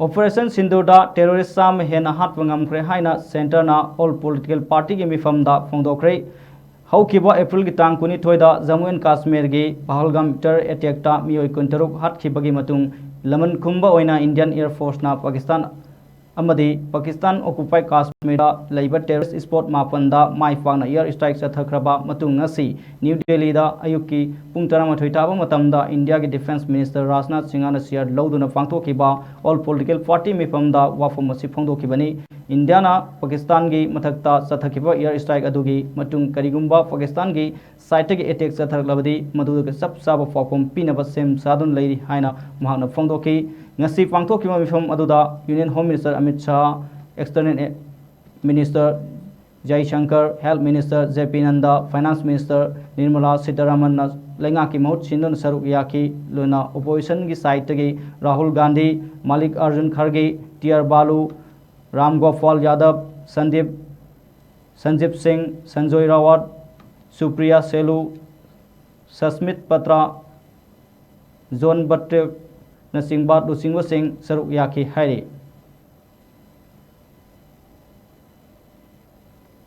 Operation सिंदूरदा terrorist चाम हेना हाथवा ngamkhre haina सेंटरना ऑल पॉलिटिकल पार्टी की मिफमदा फोंदोखरे हौखिबा अप्रैल की तांग 22 दा जम्मू एंड कश्मीर की पहलगाम टेरर अटैक ता मियोय 23 हाथखिबगी मतुंग लमन खुंबा ओइना इंडियन एयर फोर्स ना पाकिस्तान पाकिस्तान ऑक्युपाइड काश्मीर लेब टेररिस्ट स्पॉट मापनदा माई पाना एयर स्ट्राइक चथख्रबा न्यू दिल्ली अयुक की पुंग 13 ताब मतमदा इंडिया की defence minister Rajnath Singh share लौदुना पांथोखिबा ऑल पॉलिटिकल पार्टी मिफमदा वाफम असी फोंदोखिबनी इंडिया पाकिस्तान की मथक्ता चथखिबा एयर स्ट्राइक अदुगी मतुंग करिगुंबा पाकिस्तान की साइट की अटैक चथरलबदी मदुग सब साब पाउखम पीनब सेम सादुन लेरी हाइना महाना फोंदोखि ngasi pangthokima mifam aduda Union Home Minister Amit Shah, External Minister Jai Shankar, Health Minister JP Nanda, Finance Minister Nirmala Sitharaman na lenga ki mahut sindun saruk yaki luna opposition ki side gi Rahul Gandhi, Malik Arjun Kharge, TR Balu, Ram Gopal Yadav, Sanjeev Singh, Sanjoy Rawat, Supriya Selu, Sasmit Patra, John Bhatt नसिंगबा लुसिंगबसिंग सरुक याखी हाइरी।